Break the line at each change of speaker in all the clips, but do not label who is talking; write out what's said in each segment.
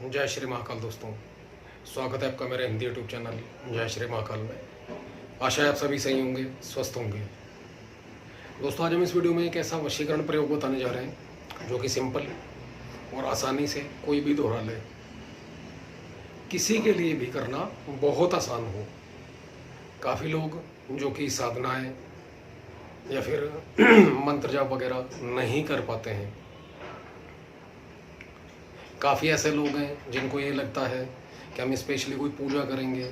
जय श्री महाकाल दोस्तों, स्वागत है आपका मेरे हिंदी यूट्यूब चैनल जय श्री महाकाल में। आशा है आप सभी सही होंगे, स्वस्थ होंगे। दोस्तों, आज हम इस वीडियो में एक ऐसा वशीकरण प्रयोग बताने जा रहे हैं जो कि सिंपल और आसानी से कोई भी दोहरा ले, किसी के लिए भी करना बहुत आसान हो। काफ़ी लोग जो कि साधनाएं या फिर मंत्र जाप वगैरह नहीं कर पाते हैं। काफ़ी ऐसे लोग हैं जिनको ये लगता है कि हम स्पेशली कोई पूजा करेंगे,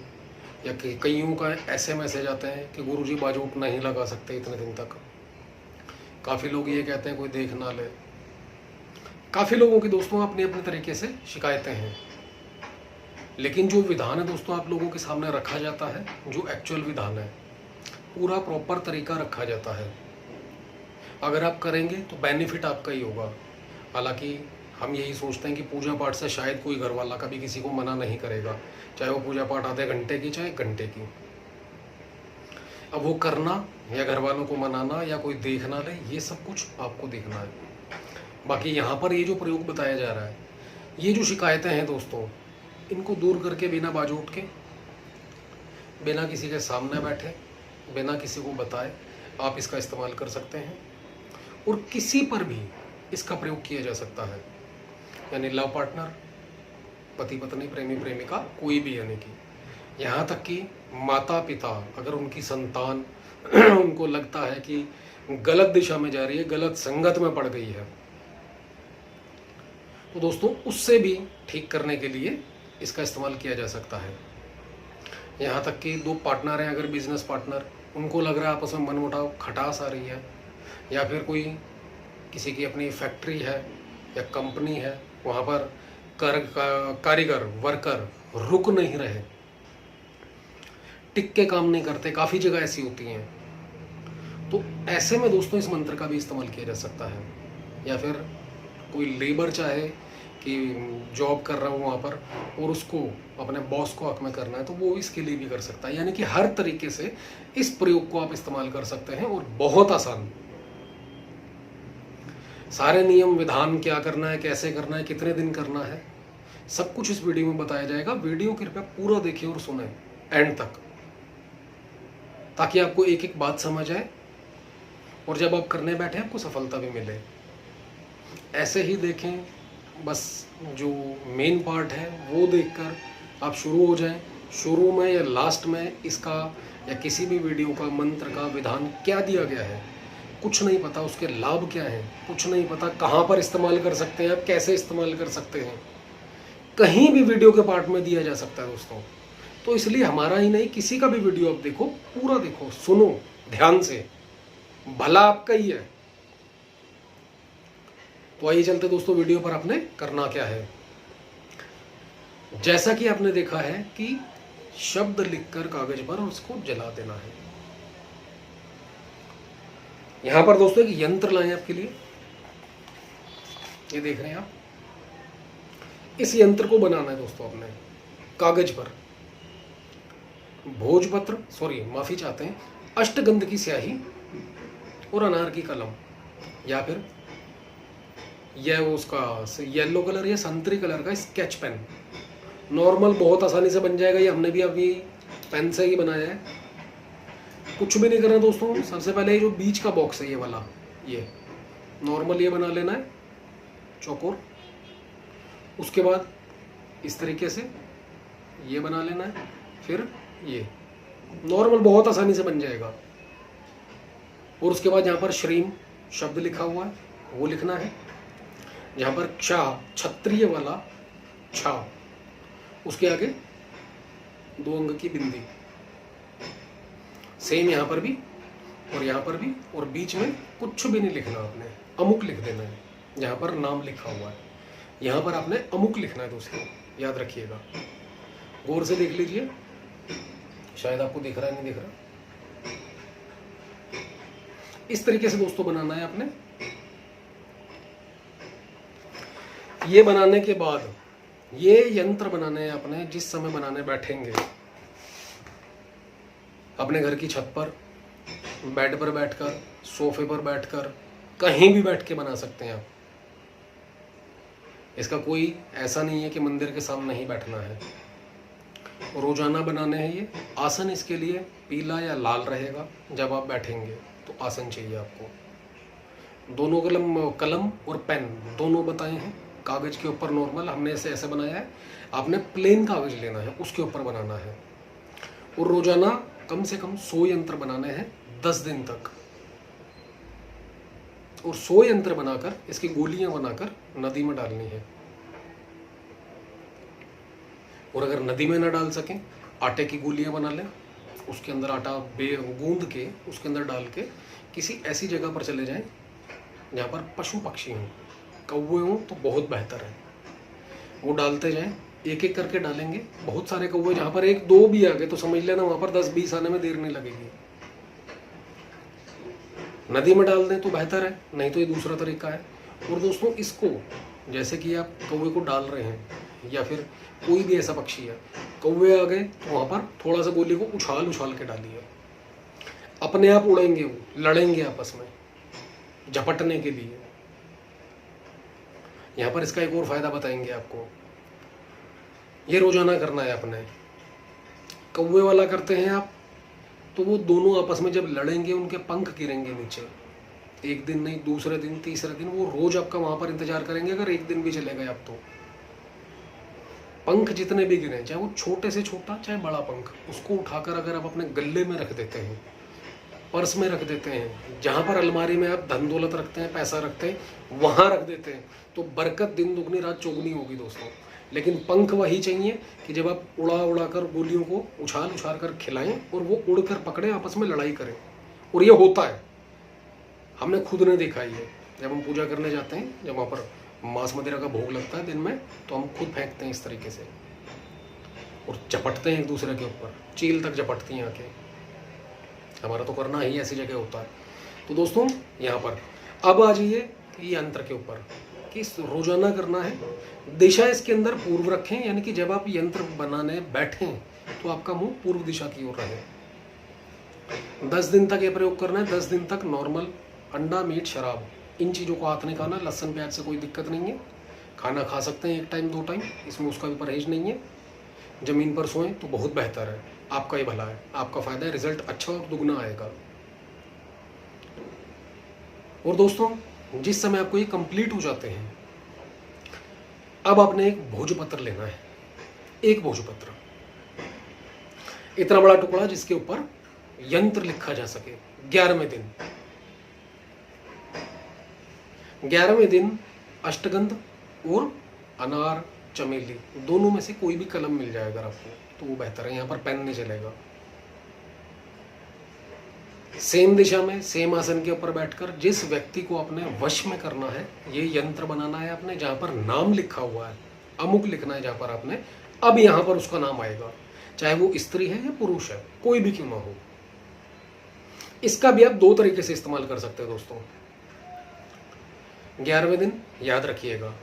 या कि कईयों का ऐसे मैसेज आते हैं कि गुरुजी बाजूट नहीं लगा सकते इतने दिन तक। काफ़ी लोग ये कहते हैं कोई देख ना ले। काफ़ी लोगों की दोस्तों अपने अपने तरीके से शिकायतें हैं, लेकिन जो विधान है दोस्तों आप लोगों के सामने रखा जाता है, जो एक्चुअल विधान है, पूरा प्रॉपर तरीका रखा जाता है। अगर आप करेंगे तो बेनिफिट आपका ही होगा। हालांकि हम यही सोचते हैं कि पूजा पाठ से शायद कोई घर वाला कभी किसी को मना नहीं करेगा, चाहे वो पूजा पाठ आधे घंटे की चाहे घंटे की। अब वो करना या घर वालों को मनाना या कोई देखना ले, ये सब कुछ आपको देखना है। बाकी यहाँ पर ये जो प्रयोग बताया जा रहा है, ये जो शिकायतें हैं दोस्तों, इनको दूर करके बिना बाजू उठ के, बिना किसी के सामने बैठे, बिना किसी को बताए आप इसका इस्तेमाल कर सकते हैं। और किसी पर भी इसका प्रयोग किया जा सकता है, यानी लव पार्टनर, पति पत्नी, प्रेमी प्रेमिका, कोई भी, यानी कि यहाँ तक कि माता पिता, अगर उनकी संतान उनको लगता है कि गलत दिशा में जा रही है, गलत संगत में पड़ गई है, तो दोस्तों उससे भी ठीक करने के लिए इसका इस्तेमाल किया जा सकता है। यहाँ तक कि दो पार्टनर हैं, अगर बिजनेस पार्टनर, उनको लग रहा है आपस में मनमुटाव, खटास आ रही है, या फिर कोई किसी की अपनी फैक्ट्री है या कंपनी है, वहाँ पर कारीगर वर्कर रुक नहीं रहे, टिक के काम नहीं करते, काफ़ी जगह ऐसी होती हैं, तो ऐसे में दोस्तों इस मंत्र का भी इस्तेमाल किया जा सकता है। या फिर कोई लेबर चाहे कि जॉब कर रहा हूँ वहाँ पर और उसको अपने बॉस को हक में करना है, तो वो इसके लिए भी कर सकता है। यानी कि हर तरीके से इस प्रयोग को आप इस्तेमाल कर सकते हैं और बहुत आसान। सारे नियम विधान, क्या करना है, कैसे करना है, कितने दिन करना है, सब कुछ इस वीडियो में बताया जाएगा। वीडियो कृपया पूरा देखिए और सुने एंड तक, ताकि आपको एक एक बात समझ आए और जब आप करने बैठे आपको सफलता भी मिले। ऐसे ही देखें, बस जो मेन पार्ट है वो देखकर आप शुरू हो जाएं। शुरू में या लास्ट में इसका या किसी भी वीडियो का मंत्र का विधान क्या दिया गया है कुछ नहीं पता, उसके लाभ क्या हैं कुछ नहीं पता, कहाँ पर इस्तेमाल कर सकते हैं आप, कैसे इस्तेमाल कर सकते हैं, कहीं भी वीडियो के पार्ट में दिया जा सकता है दोस्तों। तो इसलिए हमारा ही नहीं, किसी का भी वीडियो आप देखो, पूरा देखो, सुनो ध्यान से, भला आपका ही है। तो आइए चलते दोस्तों वीडियो पर। आपने करना क्या है, जैसा कि आपने देखा है कि शब्द लिखकर कागज पर उसको जला देना है। यहां पर दोस्तों एक यंत्र लाए आपके लिए, ये देख रहे हैं आप। इस यंत्र को बनाना है दोस्तों आपने कागज पर भोजपत्र, सॉरी माफी चाहते हैं, अष्टगंध की स्याही और अनार की कलम, या फिर यह उसका येलो कलर या संतरी कलर का स्केच पेन। नॉर्मल बहुत आसानी से बन जाएगा, ये हमने भी अभी पेन से ही बनाया है। कुछ भी नहीं करना दोस्तों, सबसे पहले ये जो बीच का बॉक्स है ये वाला, ये नॉर्मल ये बना लेना है चौकोर। उसके बाद इस तरीके से ये बना लेना है, फिर ये नॉर्मल बहुत आसानी से बन जाएगा। और उसके बाद यहाँ पर श्रीम शब्द लिखा हुआ है वो लिखना है। यहाँ पर क्षा, क्षत्रिय वाला छा, उसके आगे 2 अंक की बिंदी, सेम यहाँ पर भी और यहाँ पर भी, और बीच में कुछ भी नहीं लिखना आपने, अमुक लिख देना है। यहाँ पर नाम लिखा हुआ है, यहाँ पर आपने अमुक लिखना है दोस्तों, याद रखिएगा। गौर से देख लीजिए, शायद आपको दिख रहा है, नहीं दिख रहा। इस तरीके से दोस्तों बनाना है आपने। ये बनाने के बाद ये यंत्र बनाने हैं आपने, जिस समय बनाने बैठेंगे अपने घर की छत पर, बेड पर बैठकर, सोफे पर बैठकर, कहीं भी बैठ के बना सकते हैं आप। इसका कोई ऐसा नहीं है कि मंदिर के सामने ही बैठना है, रोजाना बनाने हैं ये आसन। इसके लिए पीला या लाल रहेगा। जब आप बैठेंगे तो आसन चाहिए आपको। दोनों कलम और पेन दोनों बताए हैं। कागज के ऊपर नॉर्मल हमने ऐसे बनाया है, आपने प्लेन कागज लेना है, उसके ऊपर बनाना है। और रोजाना कम से कम 100 यंत्र बनाने हैं 10 दिन तक। और 100 यंत्र बनाकर इसकी गोलियां बनाकर नदी में डालनी है। और अगर नदी में ना डाल सकें, आटे की गोलियां बना लें, उसके अंदर आटा गूंद के उसके अंदर डाल के किसी ऐसी जगह पर चले जाएं जहाँ पर पशु पक्षी हों, कौवे हों तो बहुत बेहतर है। वो डालते जाएं, एक एक करके डालेंगे। बहुत सारे कौवे, जहाँ पर 1-2 भी आ गए तो समझ लेना वहाँ पर 10-20 आने में देर नहीं लगेगी। नदी में डाल दें तो बेहतर है, नहीं तो ये दूसरा तरीका है। और दोस्तों इसको जैसे कि आप कौवे को डाल रहे हैं या फिर कोई भी ऐसा पक्षी है, कौवे आ गए तो वहाँ पर थोड़ा सा गोली को उछाल उछाल के डालिए। अपने आप उड़ेंगे, वो लड़ेंगे आपस में झपटने के लिए। यहाँ पर इसका एक और फायदा बताएंगे आपको। ये रोजाना करना है अपने। कौवे वाला करते हैं आप तो वो दोनों आपस में जब लड़ेंगे उनके पंख गिरेंगे नीचे। एक दिन नहीं, दूसरे दिन, तीसरे दिन, वो रोज आपका वहां पर इंतजार करेंगे। अगर एक दिन भी चले गए आप तो पंख जितने भी गिरे, चाहे वो छोटे से छोटा चाहे बड़ा पंख, उसको उठाकर अगर आप अपने गले में रख देते हैं, पर्स में रख देते हैं, जहां पर अलमारी में आप धन दौलत रखते हैं, पैसा रखते हैं, वहां रख देते हैं, तो बरकत दिन दुगनी रात चौगुनी होगी दोस्तों। लेकिन पंख वही चाहिए कि जब आप उड़ा उड़ा कर गोलियों को उछाल उछाल कर खिलाएं और वो उड़कर पकड़े, आपस में लड़ाई करें। और ये होता है, हमने खुद ने देखा ही है। जब हम पूजा करने जाते हैं, जब वहाँ पर मांस मदिरा का भोग लगता है दिन में, तो हम खुद फेंकते हैं इस तरीके से और झपटते हैं एक दूसरे के ऊपर, चील तक झपटती हैं आके। हमारा तो करना ही ऐसी जगह होता है। तो दोस्तों यहाँ पर अब आ जाइए ये यंत्र के ऊपर कि रोजाना करना है। दिशा इसके अंदर पूर्व रखें, यानी कि जब आप यंत्र बनाने बैठें तो आपका मुंह पूर्व दिशा की ओर रहे। 10 दिन तक ये प्रयोग करना है। 10 दिन तक नॉर्मल अंडा, मीट, शराब, इन चीज़ों को हाथ नहीं खाना। लहसुन प्याज से कोई दिक्कत नहीं है, खाना खा सकते हैं 1 टाइम 2 टाइम, इसमें उसका भी परहेज नहीं है। ज़मीन पर सोएं तो बहुत बेहतर है, आपका ही भला है, आपका फायदा है, रिजल्ट अच्छा और दुगना आएगा। और दोस्तों जिस समय आपको ये कंप्लीट हो जाते हैं, अब आपने एक भोजपत्र लेना है। एक भोजपत्र, इतना बड़ा टुकड़ा जिसके ऊपर यंत्र लिखा जा सके। 11वें दिन 11वें दिन अष्टगंध और अनार, चमेली दोनों में से कोई भी कलम मिल जाए अगर आपको तो वो बेहतर है। यहाँ पर पेन नहीं चलेगा। सेम दिशा में सेम आसन के ऊपर बैठकर जिस व्यक्ति को अपने वश में करना है, ये यंत्र बनाना है आपने, जहां पर नाम लिखा हुआ है, अमुक लिखना है जहां पर आपने, अब यहां पर उसका नाम आएगा, चाहे वो स्त्री है या पुरुष है, कोई भी क्यों ना हो। इसका भी आप 2 तरीके से इस्तेमाल कर सकते हैं दोस्तों। 11वें दिन याद रखिएगा,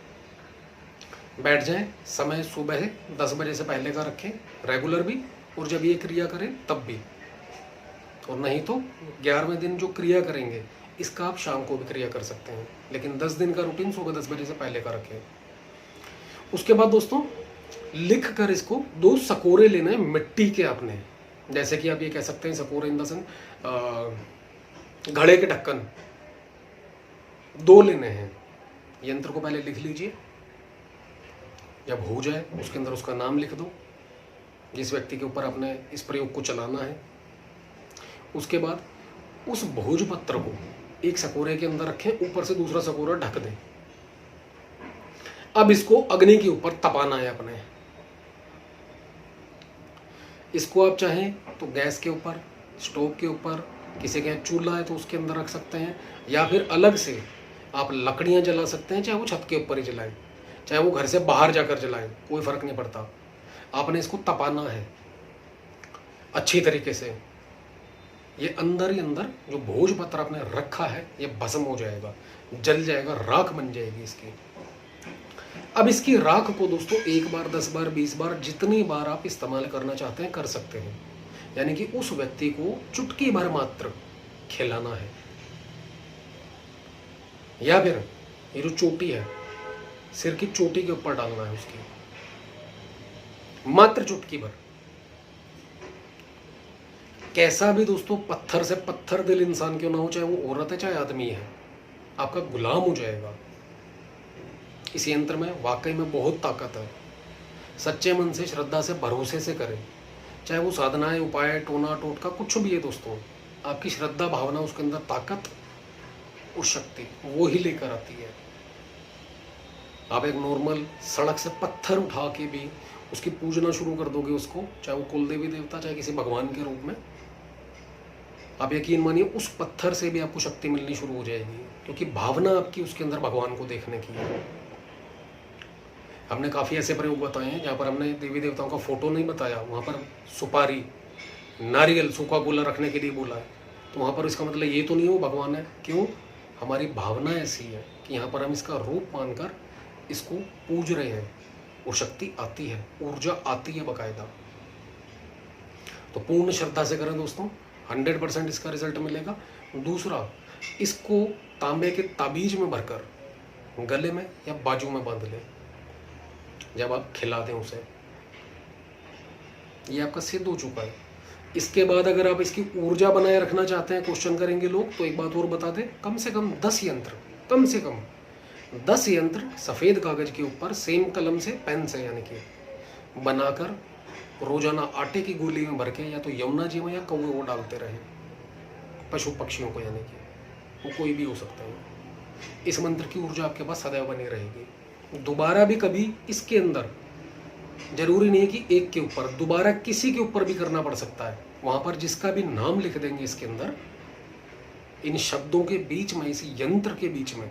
बैठ जाएं, समय सुबह 10 बजे से पहले का रखें, रेगुलर भी, और जब ये क्रिया करें तब भी। और नहीं तो 11वें दिन जो क्रिया करेंगे इसका आप शाम को भी क्रिया कर सकते हैं, लेकिन 10 दिन का रूटीन सुबह 10 बजे से पहले का रखें। उसके बाद दोस्तों लिख कर इसको 2 सकोरे लेने हैं मिट्टी के आपने, जैसे कि आप ये कह सकते हैं सकोरे इन द सेंस घड़े के ढक्कन 2 लेने हैं। यंत्र को पहले लिख लीजिए, जब हो जाए उसके अंदर उसका नाम लिख दो जिस व्यक्ति के ऊपर आपने इस प्रयोग को चलाना है। उसके बाद उस भोजपत्र को एक सकोरे के अंदर रखें, ऊपर से दूसरा सकोरा ढक दें। अब इसको अग्नि के ऊपर तपाना है अपने। इसको आप चाहें तो गैस के ऊपर, स्टोव के ऊपर, किसी के यहाँ चूल्हा है तो उसके अंदर रख सकते हैं, या फिर अलग से आप लकड़ियां जला सकते हैं, चाहे वो छत के ऊपर ही जलाएं, चाहे वो घर से बाहर जाकर जलाएं, कोई फर्क नहीं पड़ता। आपने इसको तपाना है अच्छी तरीके से। ये अंदर ही अंदर जो भोजपत्र आपने रखा है ये भस्म हो जाएगा, जल जाएगा, राख बन जाएगी इसकी। अब इसकी राख को दोस्तों 1 बार, 10 बार, 20 बार, जितनी बार आप इस्तेमाल करना चाहते हैं कर सकते हैं। यानी कि उस व्यक्ति को चुटकी भर मात्र खिलाना है। या फिर ये जो चोटी है, सिर की चोटी के ऊपर डालना है उसकी, मात्र चुटकी भर। कैसा भी दोस्तों पत्थर से पत्थर दिल इंसान क्यों ना हो, चाहे वो औरत है चाहे आदमी है, आपका गुलाम हो जाएगा। इस यंत्र में वाकई में बहुत ताकत है। सच्चे मन से, श्रद्धा से, भरोसे से करें, चाहे वो साधनाएं, उपाय, टोना टोटका कुछ भी है दोस्तों, आपकी श्रद्धा भावना, उसके अंदर ताकत और शक्ति वो ही लेकर आती है। आप एक नॉर्मल सड़क से पत्थर उठा के भी उसकी पूजना शुरू कर दोगे उसको, चाहे वो कुल देवी देवता चाहे किसी भगवान के रूप में, आप यकीन मानिए उस पत्थर से भी आपको शक्ति मिलनी शुरू हो जाएगी, क्योंकि भावना आपकी उसके अंदर भगवान को देखने की है। हमने काफ़ी ऐसे प्रयोग बताए हैं जहाँ पर हमने देवी देवताओं का फोटो नहीं बताया, वहाँ पर सुपारी, नारियल, सूखा गोला रखने के लिए बोला है, तो वहाँ पर इसका मतलब ये तो नहीं हो भगवान है। क्यों? हमारी भावना ऐसी है कि यहाँ पर हम इसका रूप मानकर इसको पूज रहे हैं और शक्ति आती है, ऊर्जा आती है बाकायदा। तो पूर्ण श्रद्धा से करें दोस्तों, 100% इसका रिजल्ट मिलेगा। दूसरा, इसको तांबे के ताबीज में भरकर गले में या बाजू में बांध लें जब आप खिला दें उसे, ये आपका सिद्ध हो चुका है। इसके बाद अगर आप इसकी ऊर्जा बनाए रखना चाहते हैं, क्वेश्चन करेंगे लोग, तो एक बात और बता दें, कम से कम 10 यंत्र, कम से कम 10 यंत्र सफ़ेद कागज के ऊपर सेम कलम से, पेन से यानी कि बनाकर रोजाना आटे की गोली में भर के या तो यमुना जी में या कौवे को डालते रहे, पशु पक्षियों को, यानी कि वो कोई भी हो सकता है। इस मंत्र की ऊर्जा आपके पास सदैव बनी रहेगी। दोबारा भी कभी इसके अंदर, जरूरी नहीं है कि एक के ऊपर, दोबारा किसी के ऊपर भी करना पड़ सकता है। वहां पर जिसका भी नाम लिख देंगे इसके अंदर, इन शब्दों के बीच में, इस यंत्र के बीच में,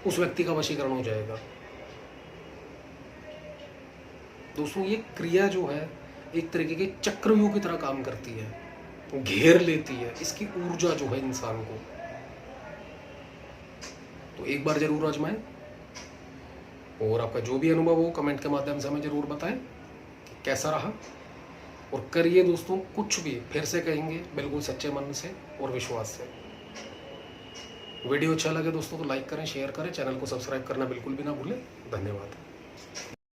उस व्यक्ति का वशीकरण हो जाएगा। दोस्तों ये क्रिया जो है एक तरीके के चक्रव्यूह की तरह काम करती है, घेर लेती है इसकी ऊर्जा जो है इंसान को। तो एक बार जरूर आजमाएं और आपका जो भी अनुभव हो कमेंट के माध्यम से हमें जरूर बताएं कि कैसा रहा। और करिए दोस्तों, कुछ भी फिर से कहेंगे बिल्कुल सच्चे मन से और विश्वास से। वीडियो अच्छा लगे दोस्तों तो लाइक करें, शेयर करें, चैनल को सब्सक्राइब करना बिल्कुल भी ना भूलें। धन्यवाद।